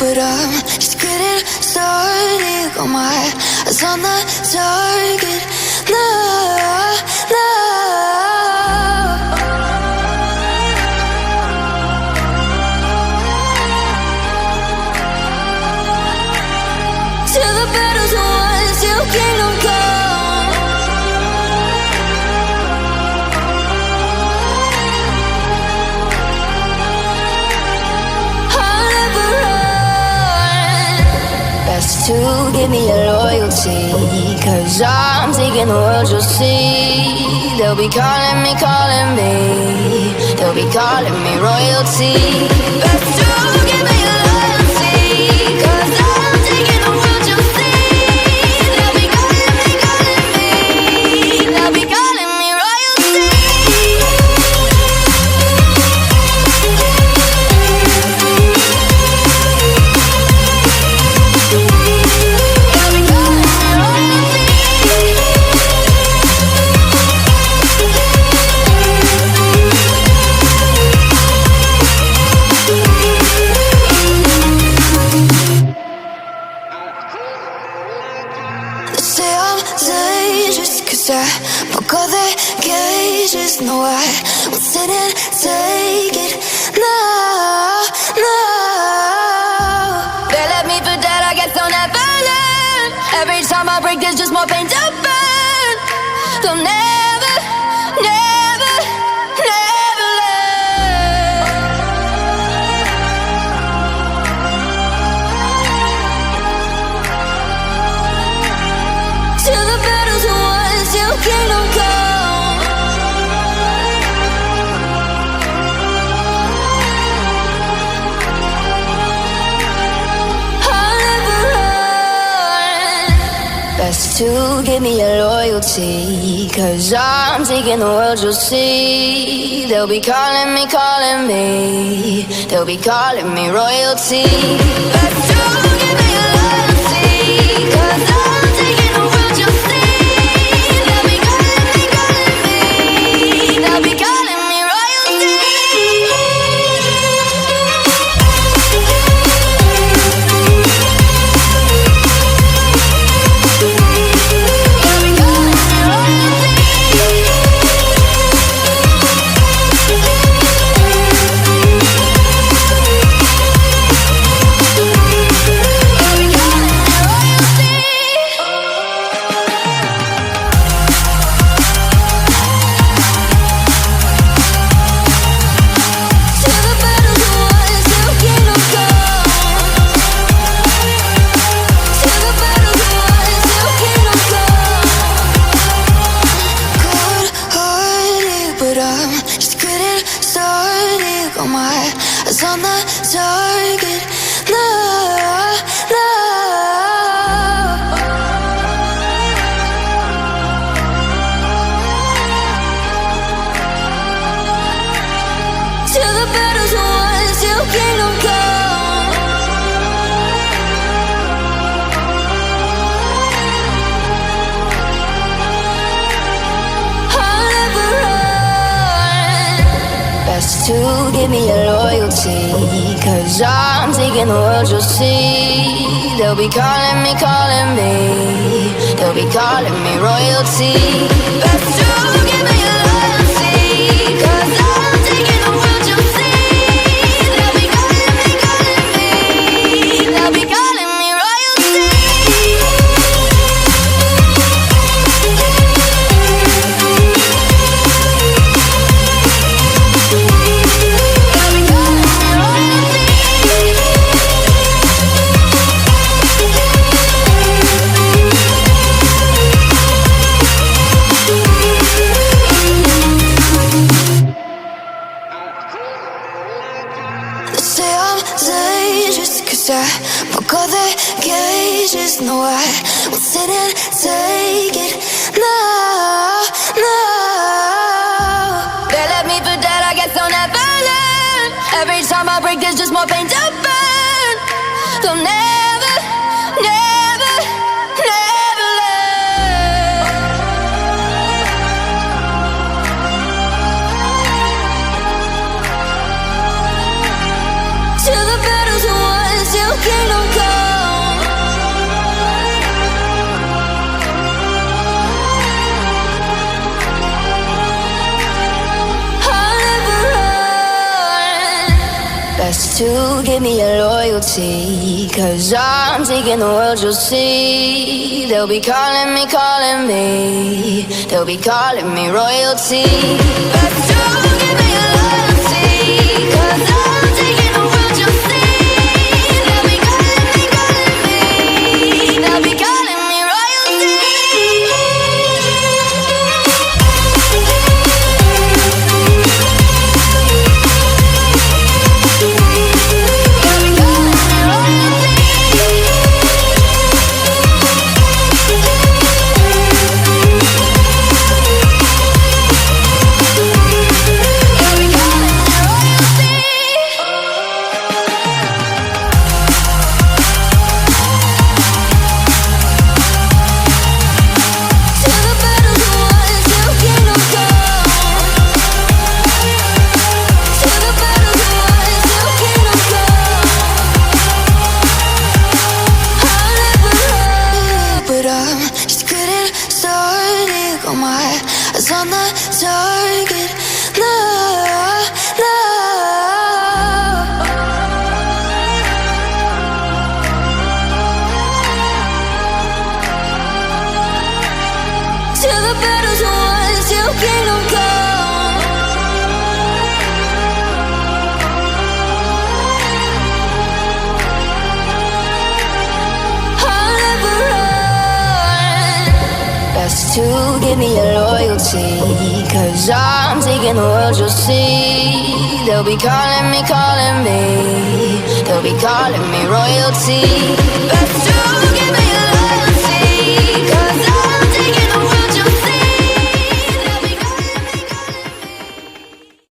but I'm just getting started. Got my eyes on the target. No, no. Till the battle's won, till kingdom come. I'll never run. Best to give me your loyalty, 'cause I'm taking the world, you'll see. They'll be calling me, they'll be calling me royalty. Best to give me your loyalty, 'cause I'm taking the world, you'll see. They'll be calling me, they'll be calling me royalty. Say I'm dangerous 'cause I broke all the cages. No, I won't sit and take it. No, no. They left me for dead, I guess they'll never learn. Every time I break, there's just more pain to burn. They'll never, never, never learn. Till the battle's won, till kingdom come. I'll never run. Best to give me your loyalty, 'cause I'm taking the world, you'll see. They'll be calling me, they'll be calling me royalty. Best to give me your loyalty, 'cause I'm taking the world, you'll see. They'll be calling me, they'll be calling me royalty. On the target, no, no. Till the battle's won, till kingdom come. I'll never run. Best to give me your loyalty, 'cause I'm taking the world, you'll see. They'll be calling me, they'll be calling me royalty. Best to give me your loyalty, 'cause I'm taking the world, you'll see. They'll be calling me, they'll be calling me royalty. Say I'm dangerous 'cause I broke all the cages. No, I won't sit and take it. No, no. They left me for dead, I guess they'll never learn. Every time I break, there's just more pain to burn. They'll never, never, never learn. Till the battle's won, till best to give me your loyalty, 'cause I'm taking the world, you'll see. They'll be calling me, they'll be calling me royalty. Best to give me your loyalty, 'cause I'm taking the world, you'll see. They'll be calling me, they'll be calling me royalty. On the target, no, no. Till the battle's won, till kingdom come. I'll never run. Best to give me your loyalty, 'cause I'm taking the world, you'll see. They'll be calling me, they'll be calling me royalty.